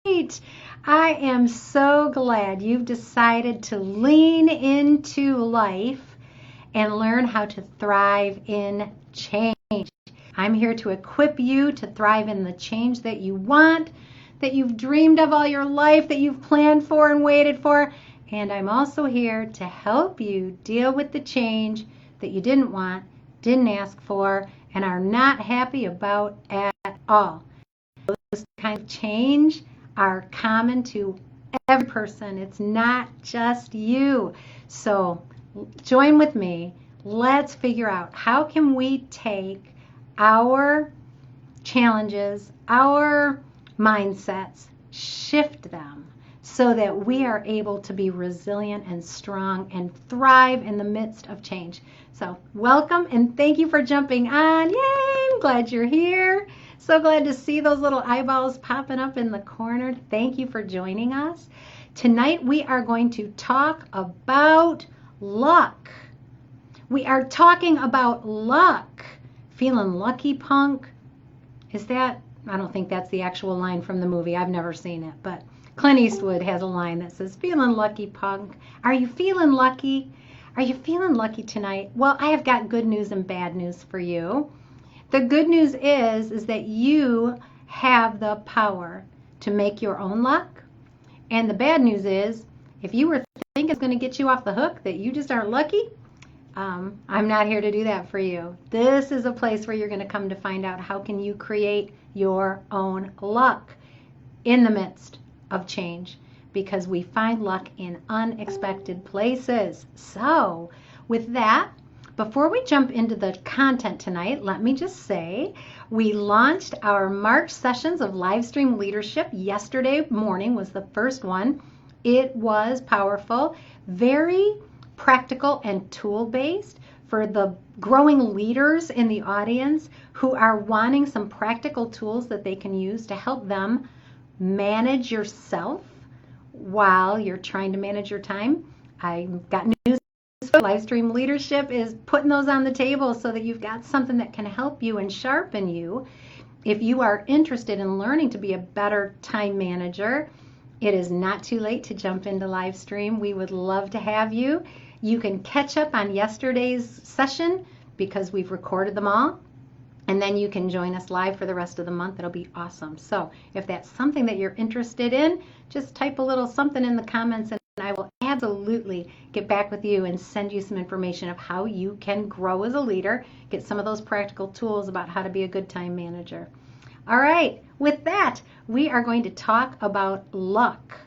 I am so glad you've decided to lean into life and learn how to thrive in change. I'm here to equip you to thrive in the change that you want, that you've dreamed of all your life, that you've planned for and waited for. And I'm also here to help you deal with the change that you didn't want, didn't ask for, and are not happy about at all. Those kinds of change are common to every person. It's not just you. So join with me. Let's figure out how can we take our challenges, our mindsets, shift them so that we are able to be resilient and strong and thrive in the midst of change. So welcome and thank you for jumping on. Yay, I'm glad you're here. So glad to see those little eyeballs popping up in the corner. Thank you for joining us. Tonight we are going to talk about luck. We are talking about luck. Feeling lucky, punk? Is that, I don't think that's the actual line from the movie. I've never seen it, but Clint Eastwood has a line that says, feeling lucky, punk. Are you feeling lucky? Are you feeling lucky tonight? Well, I have got good news and bad news for you. The good news is that you have the power to make your own luck. And the bad news is, if you were thinking it's going to get you off the hook, that you just aren't lucky, I'm not here to do that for you. This is a place where you're going to come to find out how can you create your own luck in the midst of change, because we find luck in unexpected places. So with that, before we jump into the content tonight, let me just say we launched our March sessions of live stream leadership. Yesterday morning was the first one. It was powerful, very practical and tool-based for the growing leaders in the audience who are wanting some practical tools that they can use to help them manage yourself while you're trying to manage your time. I've got news. Live stream leadership is putting those on the table so that you've got something that can help you and sharpen you. If you are interested in learning to be a better time manager, it is not too late to jump into live stream. We would love to have you. You can catch up on yesterday's session because we've recorded them all. And then you can join us live for the rest of the month. It'll be awesome. So if that's something that you're interested in, just type a little something in the comments and I will absolutely get back with you and send you some information of how you can grow as a leader, get some of those practical tools about how to be a good time manager. All right, with that, we are going to talk about luck.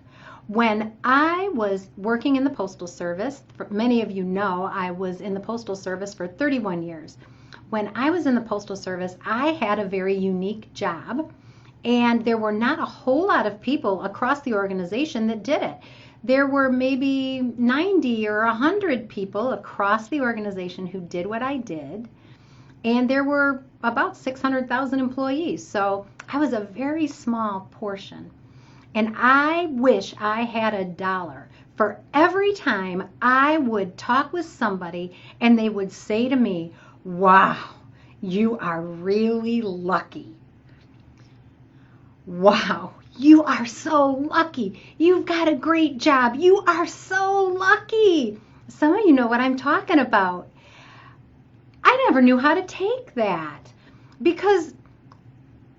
When I was working in the Postal Service, many of you know I was in the Postal Service for 31 years. When I was in the Postal Service, I had a very unique job, and there were not a whole lot of people across the organization that did it. There were maybe 90 or 100 people across the organization who did what I did, and there were about 600,000 employees, so I was a very small portion. And I wish I had $1 for every time I would talk with somebody and they would say to me, wow, you are really lucky. Wow, you are so lucky. You've got a great job. You are so lucky. Some of you know what I'm talking about. I never knew how to take that because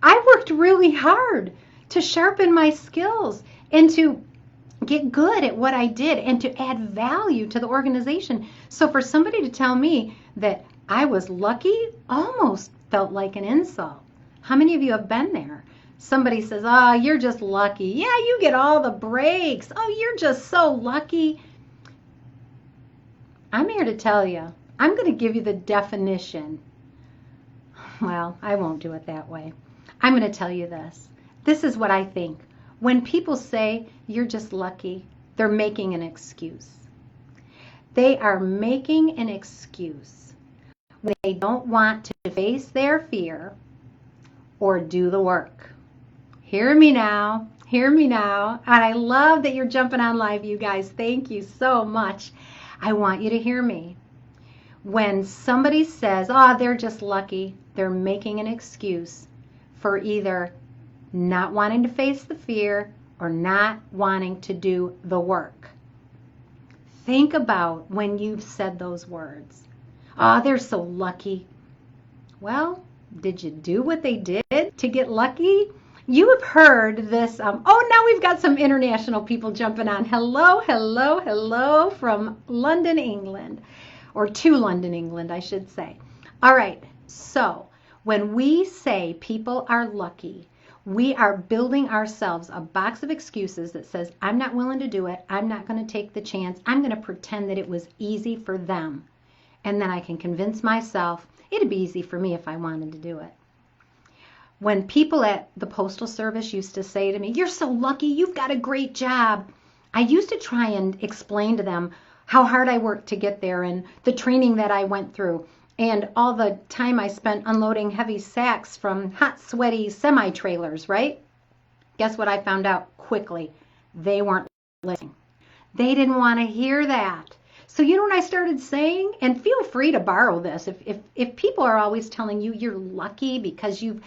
I worked really hard to sharpen my skills and to get good at what I did and to add value to the organization. So for somebody to tell me that I was lucky almost felt like an insult. How many of you have been there? Somebody says, oh, you're just lucky. Yeah, you get all the breaks. Oh, you're just so lucky. I'm here to tell you, I'm going to give you the definition. Well, I won't do it that way. I'm going to tell you this. This is what I think. When people say you're just lucky, they're making an excuse. They are making an excuse. They don't want to face their fear or do the work. Hear me now. Hear me now. And I love that you're jumping on live, you guys. Thank you so much. I want you to hear me. When somebody says, oh, they're just lucky, they're making an excuse for either not wanting to face the fear or not wanting to do the work. Think about when you've said those words. Oh, they're so lucky. Well, did you do what they did to get lucky? You have heard this. Now we've got some international people jumping on. Hello, hello, hello from London, England, or to London, England, I should say. All right, so when we say people are lucky, we are building ourselves a box of excuses that says, I'm not willing to do it. I'm not going to take the chance. I'm going to pretend that it was easy for them. And then I can convince myself it'd be easy for me if I wanted to do it. When people at the Postal Service used to say to me, you're so lucky, you've got a great job, I used to try and explain to them how hard I worked to get there and the training that I went through and all the time I spent unloading heavy sacks from hot, sweaty semi-trailers, right? Guess what I found out quickly? They weren't listening. They didn't want to hear that. So you know what I started saying? And feel free to borrow this. If people are always telling you you're lucky because you've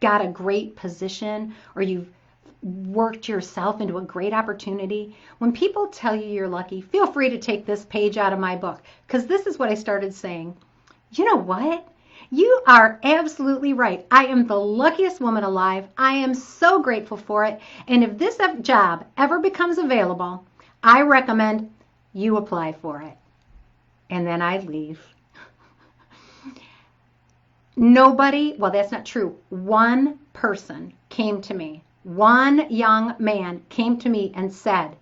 got a great position or you've worked yourself into a great opportunity, when people tell you you're lucky, feel free to take this page out of my book, because this is what I started saying. You know what? You are absolutely right. I am the luckiest woman alive. I am so grateful for it. And if this job ever becomes available, I recommend you apply for it. And then I leave. Nobody, well, that's not true. One person came to me. One young man came to me and said,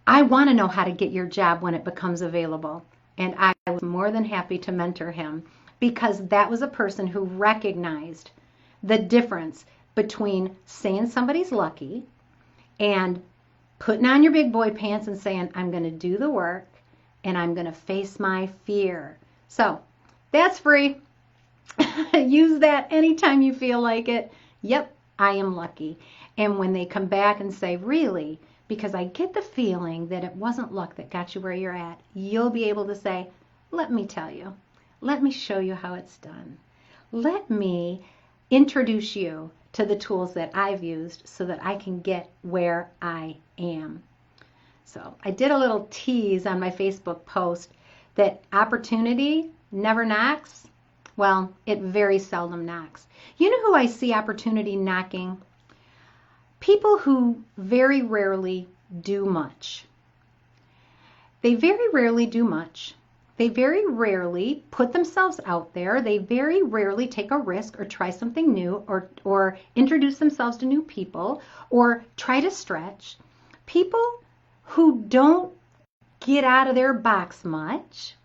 I want to know how to get your job when it becomes available. And I was more than happy to mentor him, because that was a person who recognized the difference between saying somebody's lucky and putting on your big boy pants and saying, I'm going to do the work and I'm going to face my fear. So that's free. Use that anytime you feel like it. Yep, I am lucky. And when they come back and say, really, because I get the feeling that it wasn't luck that got you where you're at, you'll be able to say, let me tell you. Let me show you how it's done. Let me introduce you to the tools that I've used so that I can get where I am. So I did a little tease on my Facebook post that opportunity never knocks. Well, it very seldom knocks. You know who I see opportunity knocking? People who very rarely do much. They very rarely do much. They very rarely put themselves out there. They very rarely take a risk or try something new or introduce themselves to new people or try to stretch. People who don't get out of their box much,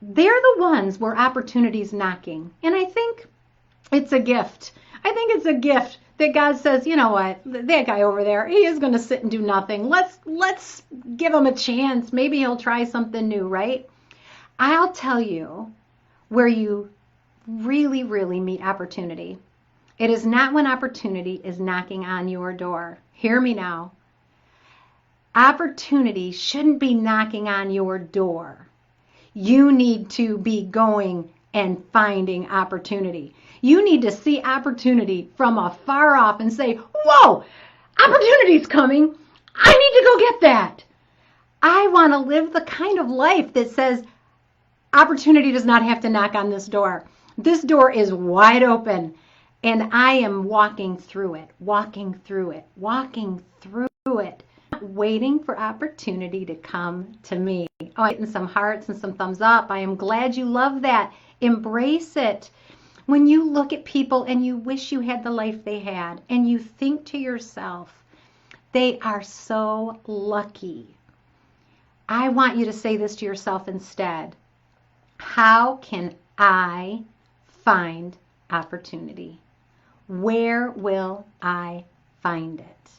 they're the ones where opportunity's knocking. And I think it's a gift. I think it's a gift that God says, you know what, that guy over there, he is going to sit and do nothing. Let's give him a chance. Maybe he'll try something new, right? I'll tell you where you really, really meet opportunity. It is not when opportunity is knocking on your door. Hear me now. Opportunity shouldn't be knocking on your door. You need to be going and finding opportunity. You need to see opportunity from afar off and say, whoa, opportunity's coming. I need to go get that. I want to live the kind of life that says opportunity does not have to knock on this door. This door is wide open and I am walking through it, walking through it, walking through it, waiting for opportunity to come to me. Oh, I'm getting some hearts and some thumbs up. I am glad you love that. Embrace it. When you look at people and you wish you had the life they had, and you think to yourself, they are so lucky. I want you to say this to yourself instead. How can I find opportunity? Where will I find it?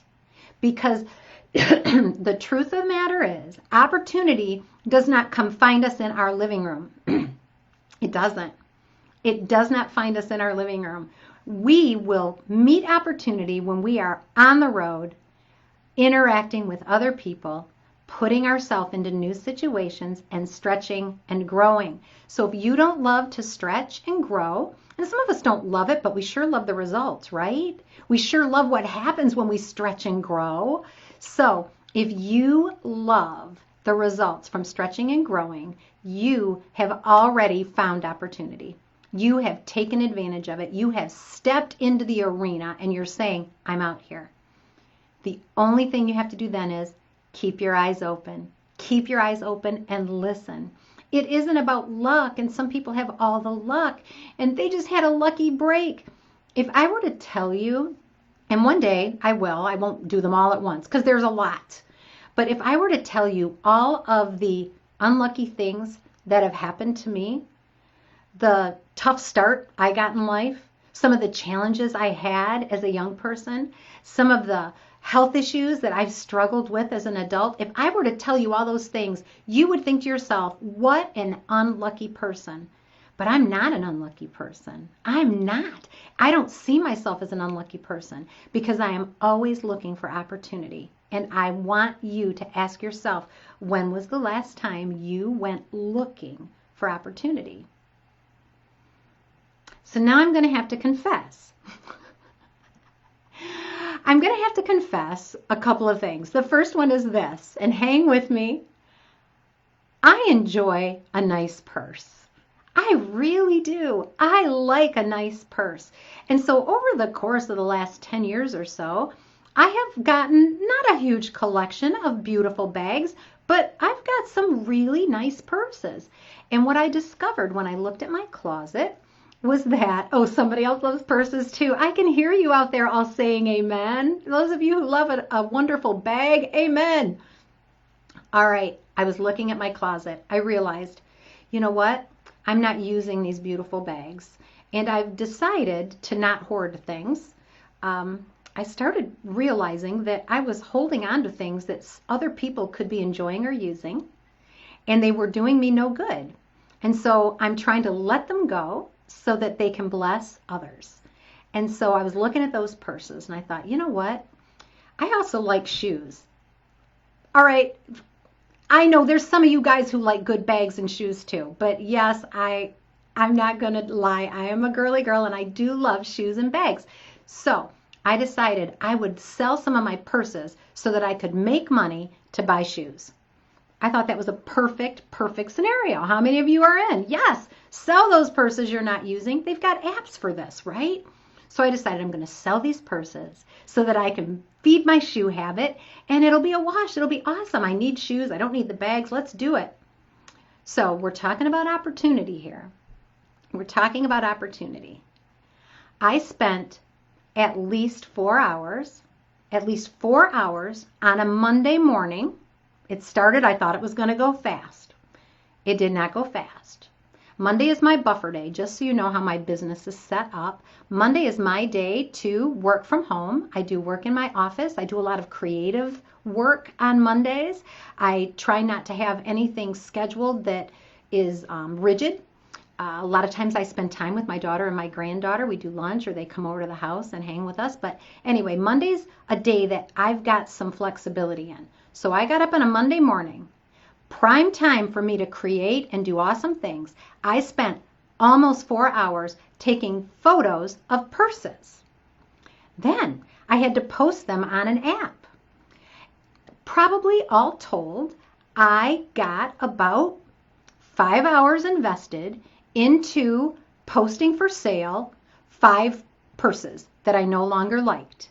Because the truth of the matter is, opportunity does not come find us in our living room. It doesn't. It does not find us in our living room. We will meet opportunity when we are on the road, interacting with other people, putting ourselves into new situations and stretching and growing. So if you don't love to stretch and grow, And some of us don't love it, but we sure love the results, right? We sure love what happens when we stretch and grow. So if you love the results from stretching and growing, you have already found opportunity. You have taken advantage of it. You have stepped into the arena and you're saying, I'm out here. The only thing you have to do then is keep your eyes open. Keep your eyes open and listen. It isn't about luck, and some people have all the luck, and they just had a lucky break. If I were to tell you, and one day I won't do them all at once because there's a lot. But if I were to tell you all of the unlucky things that have happened to me, the tough start I got in life, some of the challenges I had as a young person, some of the health issues that I've struggled with as an adult, if I were to tell you all those things, you would think to yourself, what an unlucky person. But I'm not an unlucky person. I'm not. I don't see myself as an unlucky person because I am always looking for opportunity. And I want you to ask yourself, when was the last time you went looking for opportunity? So now I'm going to have to confess. I'm going to have to confess a couple of things. The first one is this, and hang with me. I enjoy a nice purse. I really do. I like a nice purse. And so over the course of the last 10 years or so, I have gotten not a huge collection of beautiful bags, but I've got some really nice purses. And what I discovered when I looked at my closet was that, oh, somebody else loves purses too. I can hear you out there all saying amen. Those of you who love a wonderful bag, amen. All right, I was looking at my closet. I realized, you know what? I'm not using these beautiful bags. And I've decided to not hoard things. I started realizing that I was holding on to things that other people could be enjoying or using, and they were doing me no good. And so I'm trying to let them go so that they can bless others. And so I was looking at those purses and I thought, you know what? I also like shoes. All right, I know there's some of you guys who like good bags and shoes too, but yes, I'm not going to lie. I am a girly girl and I do love shoes and bags. So I decided I would sell some of my purses so that I could make money to buy shoes. I thought that was a perfect scenario. How many of you are in? Yes, sell those purses you're not using. They've got apps for this, right? So I decided I'm going to sell these purses so that I can feed my shoe habit and it'll be a wash. It'll be awesome. I need shoes. I don't need the bags. Let's do it. So we're talking about opportunity here. We're talking about opportunity. I spent at least 4 hours on a Monday morning. It started, I thought it was going to go fast. It did not go fast. Monday is my buffer day, just so you know how my business is set up. Monday is my day to work from home. I do work in my office. I do a lot of creative work on Mondays. I try not to have anything scheduled that is rigid. A lot of times I spend time with my daughter and my granddaughter. We do lunch or they come over to the house and hang with us. But anyway, Monday's a day that I've got some flexibility in. So I got up on a Monday morning, prime time for me to create and do awesome things. I spent almost 4 hours taking photos of purses. Then I had to post them on an app. Probably all told, I got about 5 hours invested into posting for sale 5 purses that I no longer liked.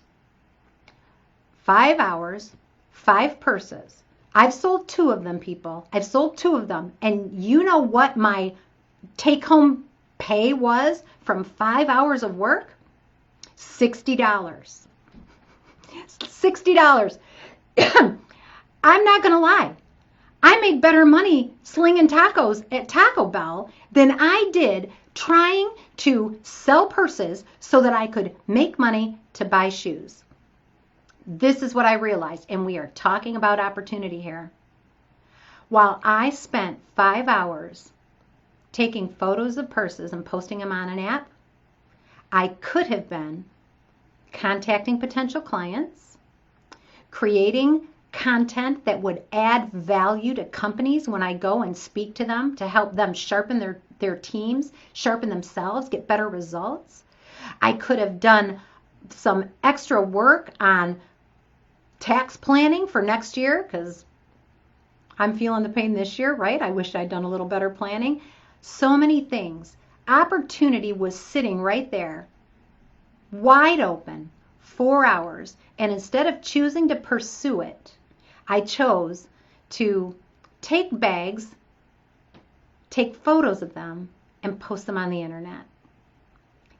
5 hours, 5 purses. I've sold 2 of them, people. I've sold 2 of them. And you know what my take-home pay was from 5 hours of work? $60. $60. I'm not going to lie. I made better money slinging tacos at Taco Bell than I did trying to sell purses so that I could make money to buy shoes. This is what I realized, and we are talking about opportunity here. While I spent 5 hours taking photos of purses and posting them on an app, I could have been contacting potential clients, creating content that would add value to companies when I go and speak to them to help them sharpen their teams, sharpen themselves, get better results. I could have done some extra work on tax planning for next year because I'm feeling the pain this year, right? I wish I'd done a little better planning. So many things. Opportunity was sitting right there, wide open, 4 hours. And instead of choosing to pursue it, I chose to take bags, take photos of them, and post them on the internet.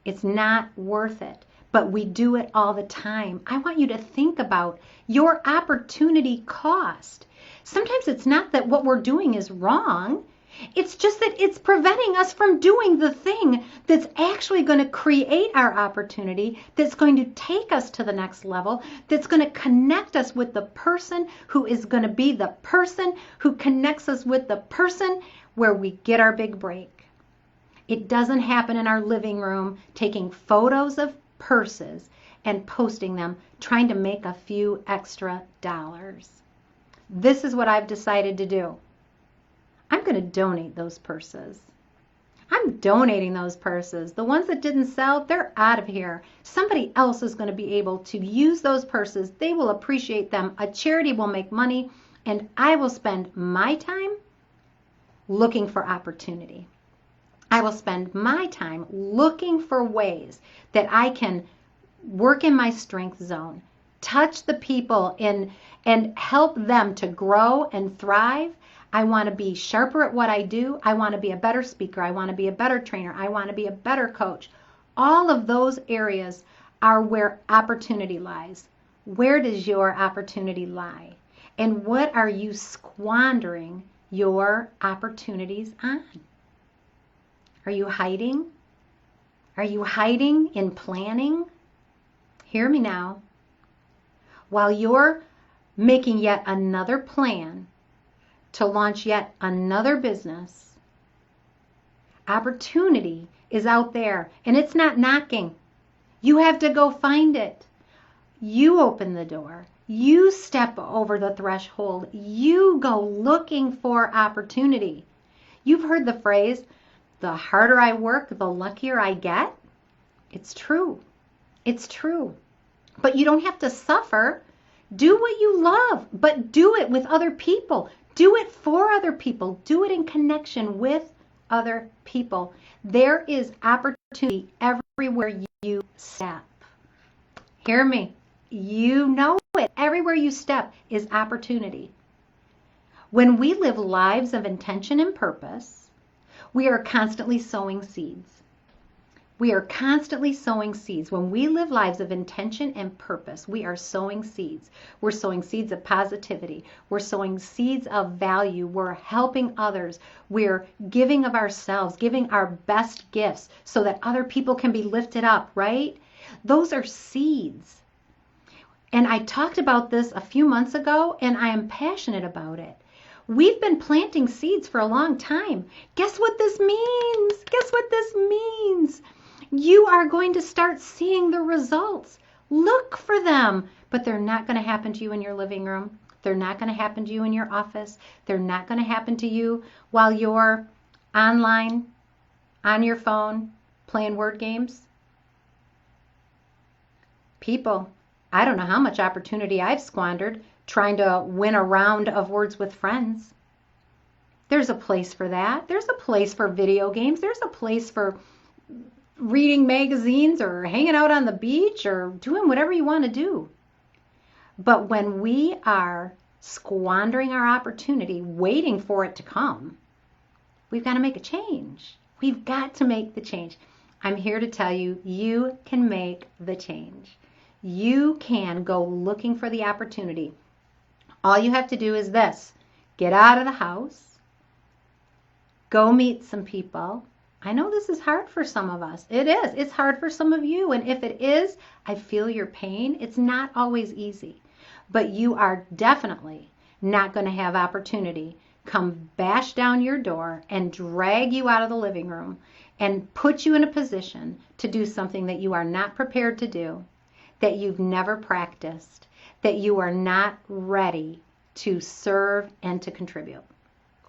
It's not worth it, but we do it all the time. I want you to think about your opportunity cost. Sometimes it's not that what we're doing is wrong. It's just that it's preventing us from doing the thing that's actually going to create our opportunity, that's going to take us to the next level, that's going to connect us with the person who is going to be the person who connects us with the person where we get our big break. It doesn't happen in our living room taking photos of purses and posting them, trying to make a few extra dollars. This is what I've decided to do. I'm going to donate those purses. I'm donating those purses. The ones that didn't sell, they're out of here. Somebody else is going to be able to use those purses. They will appreciate them. A charity will make money, and I will spend my time looking for opportunity. I will spend my time looking for ways that I can work in my strength zone, touch the people and help them to grow and thrive. I want to be sharper at what I do. I want to be a better speaker. I want to be a better trainer. I want to be a better coach. All of those areas are where opportunity lies. Where does your opportunity lie? And what are you squandering your opportunities on? Are you hiding? Are you hiding in planning? Hear me now. While you're making yet another plan to launch yet another business, opportunity is out there and it's not knocking. You have to go find it. You open the door. You step over the threshold. You go looking for opportunity. You've heard the phrase, the harder I work, the luckier I get. It's true. It's true. But you don't have to suffer. Do what you love, but do it with other people. Do it for other people. Do it in connection with other people. There is opportunity everywhere you step. Hear me. You know it. Everywhere you step is opportunity. When we live lives of intention and purpose, we are constantly sowing seeds. We are constantly sowing seeds. When we live lives of intention and purpose, we are sowing seeds. We're sowing seeds of positivity. We're sowing seeds of value. We're helping others. We're giving of ourselves, giving our best gifts so that other people can be lifted up, right? Those are seeds. And I talked about this a few months ago, and I am passionate about it. We've been planting seeds for a long time. Guess what this means? Guess what this means? You are going to start seeing the results. Look for them, but they're not going to happen to you in your living room. They're not going to happen to you in your office. They're not going to happen to you while you're online, on your phone, playing word games. People, I don't know how much opportunity I've squandered trying to win a round of Words with Friends. There's a place for that. There's a place for video games. There's a place for reading magazines or hanging out on the beach or doing whatever you want to do. But when we are squandering our opportunity, waiting for it to come, we've got to make a change. We've got to make the change. I'm here to tell you, you can make the change. You can go looking for the opportunity. All you have to do is this. Get out of the house. Go meet some people. I know this is hard for some of us. It is. It's hard for some of you. And if it is, I feel your pain. It's not always easy. But you are definitely not going to have opportunity come bash down your door and drag you out of the living room and put you in a position to do something that you are not prepared to do, that you've never practiced, that you are not ready to serve and to contribute.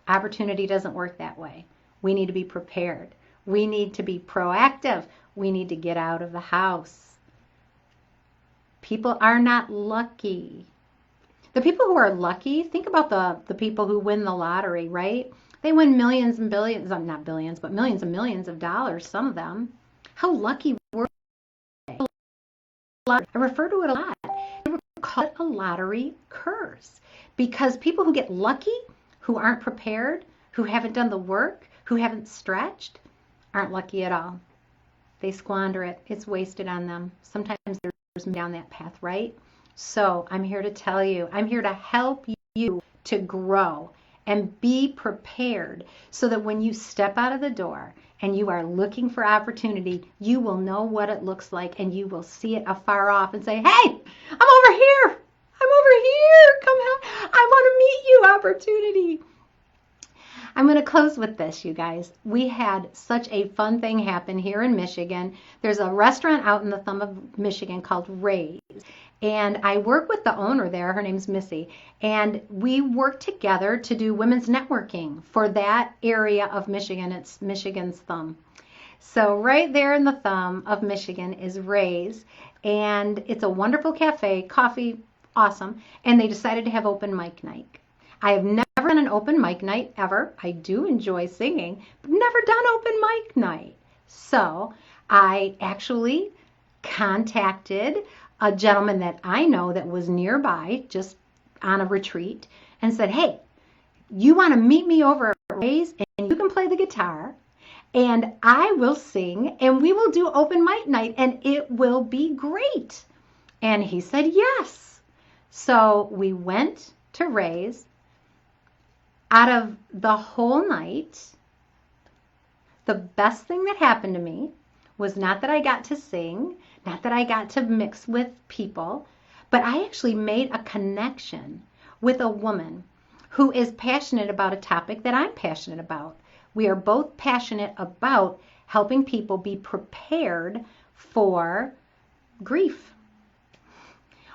Opportunity doesn't work that way. We need to be prepared. We need to be proactive. We need to get out of the house. People are not lucky. The people who are lucky, think about the people who win the lottery, right? They win millions and billions, not billions, but millions and millions of dollars, some of them. How lucky were they? I refer to it a lot. They call it a lottery curse because people who get lucky, who aren't prepared, who haven't done the work, who haven't stretched, aren't lucky at all. They squander it. It's wasted on them. Sometimes there's down that path, right? So I'm here to tell you, I'm here to help you to grow and be prepared so that when you step out of the door and you are looking for opportunity, you will know what it looks like and you will see it afar off and say, hey, I'm over here. I'm over here. Come help. I want to meet you, opportunity. I'm going to close with this, you guys. We had such a fun thing happen here in Michigan. There's a restaurant out in the thumb of Michigan called Ray's. And I work with the owner there. Her name's Missy. And we work together to do women's networking for that area of Michigan. It's Michigan's thumb. So right there in the thumb of Michigan is Ray's. And it's a wonderful cafe, coffee, awesome. And they decided to have open mic night. I have never done an open mic night ever. I do enjoy singing, but never done open mic night. So I actually contacted a gentleman that I know that was nearby, just on a retreat, and said, hey, you want to meet me over at Ray's and you can play the guitar and I will sing and we will do open mic night and it will be great. And he said yes. So we went to Ray's. Out of the whole night, the best thing that happened to me was not that I got to sing, not that I got to mix with people, but I actually made a connection with a woman who is passionate about a topic that I'm passionate about. We are both passionate about helping people be prepared for grief.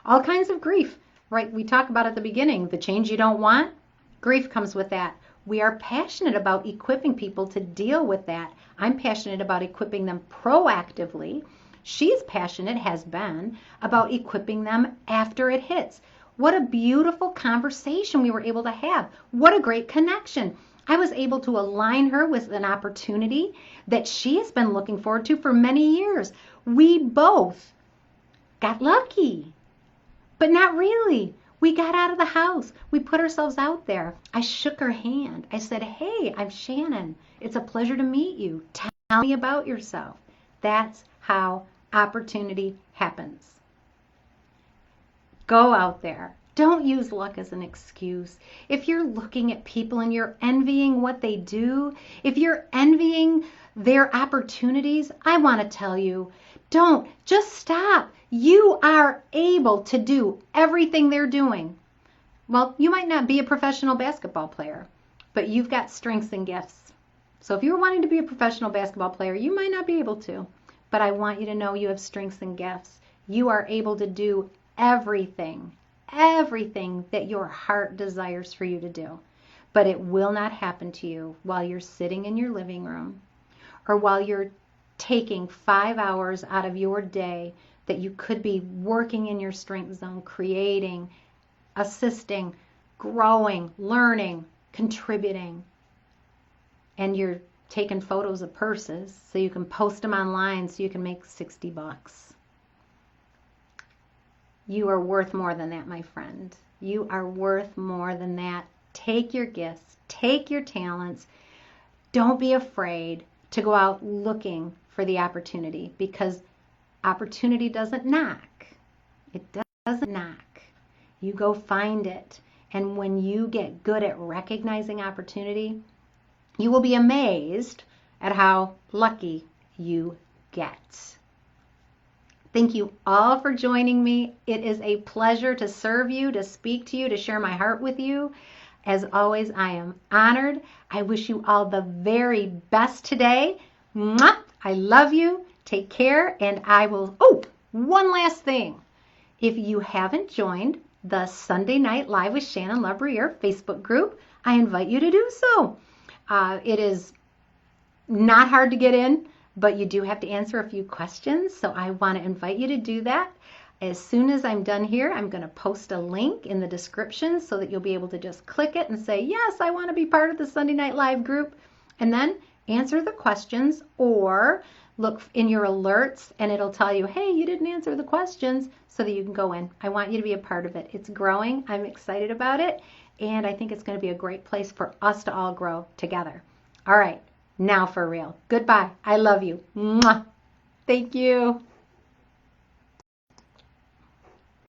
All kinds of grief, right? We talk about at the beginning, the change you don't want. Grief comes with that. We are passionate about equipping people to deal with that. I'm passionate about equipping them proactively. She's passionate, has been, about equipping them after it hits. What a beautiful conversation we were able to have. What a great connection. I was able to align her with an opportunity that she has been looking forward to for many years. We both got lucky, but not really. We got out of the house. We put ourselves out there. I shook her hand. I said, hey, I'm Shannon. It's a pleasure to meet you. Tell me about yourself. That's how opportunity happens. Go out there. Don't use luck as an excuse. If you're looking at people and you're envying what they do, if you're envying their opportunities, I want to tell you, don't. Just stop. You are able to do everything they're doing. Well, you might not be a professional basketball player, but you've got strengths and gifts. So if you're wanting to be a professional basketball player, you might not be able to, but I want you to know you have strengths and gifts. You are able to do everything that your heart desires for you to do. But it will not happen to you while you're sitting in your living room or while you're taking 5 hours out of your day that you could be working in your strength zone, creating, assisting, growing, learning, contributing. And you're taking photos of purses so you can post them online so you can make $60. You are worth more than that, my friend. You are worth more than that. Take your gifts, take your talents. Don't be afraid to go out looking for the opportunity because opportunity doesn't knock. It doesn't knock. You go find it. And when you get good at recognizing opportunity, you will be amazed at how lucky you get. Thank you all for joining me. It is a pleasure to serve you, to speak to you, to share my heart with you. As always, I am honored. I wish you all the very best today. Mwah! I love you. Take care, and I will... Oh, one last thing. If you haven't joined the Sunday Night Live with Shannon LaBriere Facebook group, I invite you to do so. It is Not hard to get in, but you do have to answer a few questions. So I want to invite you to do that. As soon as I'm done here, I'm going to post a link in the description so that you'll be able to just click it and say, yes, I want to be part of the Sunday Night Live group. And then answer the questions or look in your alerts and it'll tell you, hey, you didn't answer the questions, so that you can go in. I want you to be a part of it. It's growing. I'm excited about it. And I think it's going to be a great place for us to all grow together. All right. Now for real. Goodbye. I love you. Mwah. Thank you.